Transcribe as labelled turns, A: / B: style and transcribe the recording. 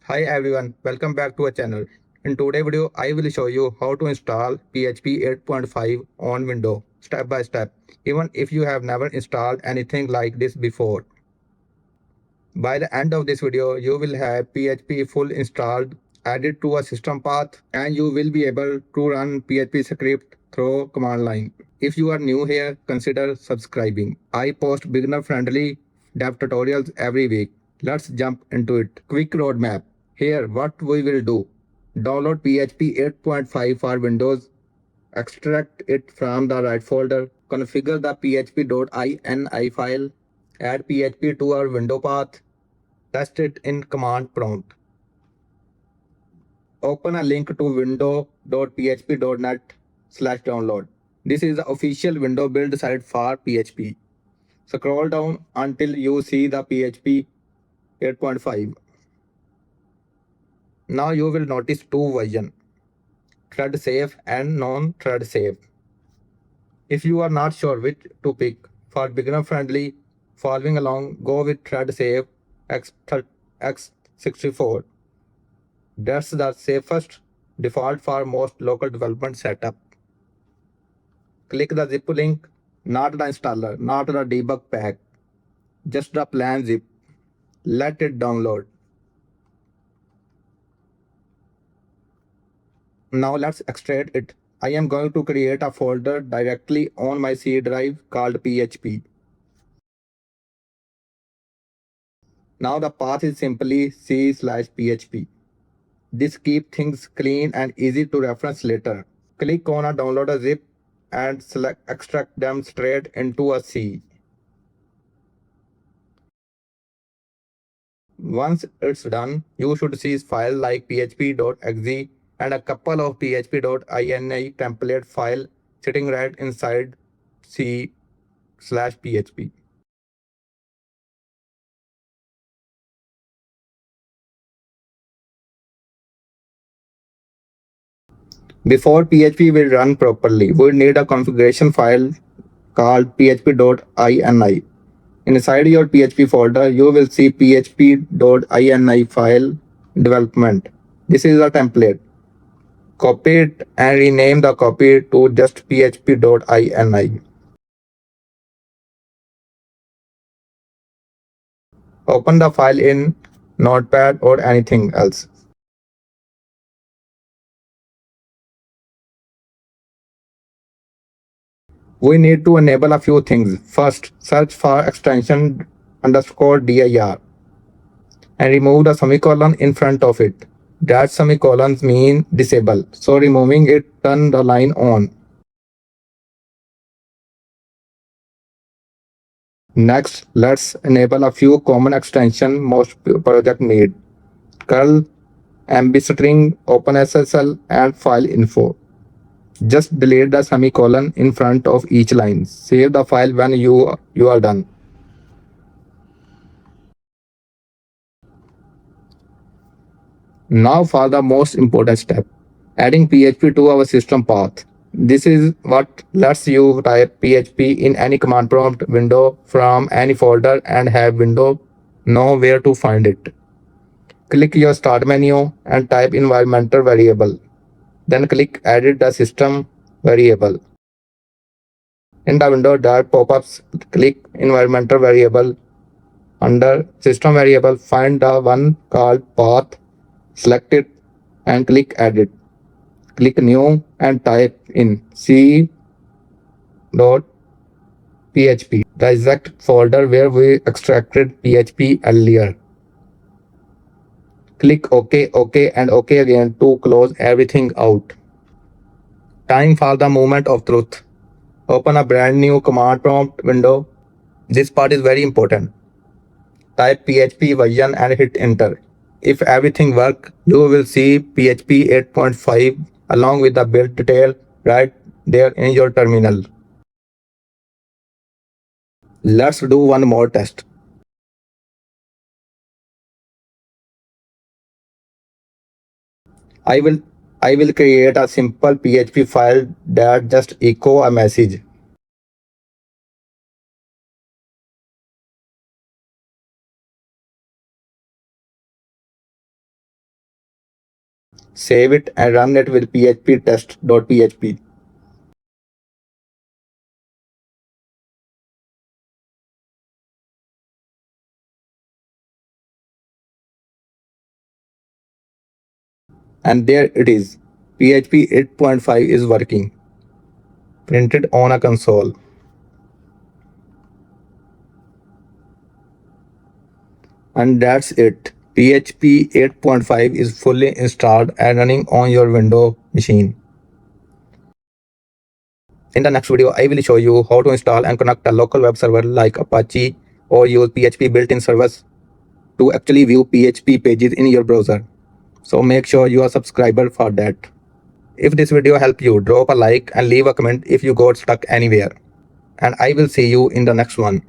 A: Hi everyone, welcome back to our channel. In today's video, I will show you how to install PHP 8.5 on Windows step by step, even if you have never installed anything like this before. By the end of this video, you will have PHP full installed, added to a system path, and you will be able to run PHP script through command line. If you are new here, consider subscribing. I post beginner friendly dev tutorials every week. Let's jump into it. Quick roadmap. Here, what we will do. Download PHP 8.5 for Windows. Extract it from the right folder. Configure the php.ini file. Add PHP to our window path. Test it in command prompt. Open a link to window.php.net/download. This is the official window build site for PHP. Scroll down until you see the PHP 8.5. Now you will notice two versions, thread safe and non-thread safe. If you are not sure which to pick, for beginner friendly, following along, go with thread safe X64. That's the safest default for most local development setup. Click the zip link, not the installer, not the debug pack, just the plain zip. Let it download. Now let's extract it. I am going to create a folder directly on my C drive called PHP. Now the path is simply c/php. This keeps things clean and easy to reference later. Click on a download a zip and select extract them straight into a C. Once it's done, you should see files like php.exe and a couple of php.ini template file sitting right inside C/php. Before PHP will run properly, we need a configuration file called php.ini. Inside your PHP folder, you will see php.ini file development. This is a template. Copy it and rename the copy to just php.ini. Open the file in Notepad or anything else. We need to enable a few things. First, search for extension _dir and remove the semicolon in front of it. That semicolons mean disable, so removing it turn the line on. Next, let's enable a few common extensions most project need. Curl, mbstring, OpenSSL, and file info. Just delete the semicolon in front of each line. Save the file when you are done. Now for the most important step, adding PHP to our system path. This is what lets you type PHP in any command prompt window from any folder and have window know where to find it. Click your start menu and type environmental variable. Then click edit the system variable. In the window that pop-ups, click environmental variable. Under system variable, find the one called path, select it and click edit. Click new and type in c.php, the exact folder where we extracted PHP earlier. Click OK, OK and OK again to close everything out. Time for the moment of truth. Open a brand new command prompt window. This part is very important. Type PHP version and hit enter. If everything works, you will see PHP 8.5 along with the build detail right there in your terminal. Let's do one more test. I will I will create a simple PHP file that just echo a message. Save it and run it with php test.php. And there it is. PHP 8.5 is working. Printed on a console. And that's it. PHP 8.5 is fully installed and running on your Windows machine. In the next video, I will show you how to install and connect a local web server like Apache or use PHP built-in service to actually view PHP pages in your browser. So make sure you are subscriber for that. If this video helped you, drop a like and leave a comment if you got stuck anywhere. And I will see you in the next one.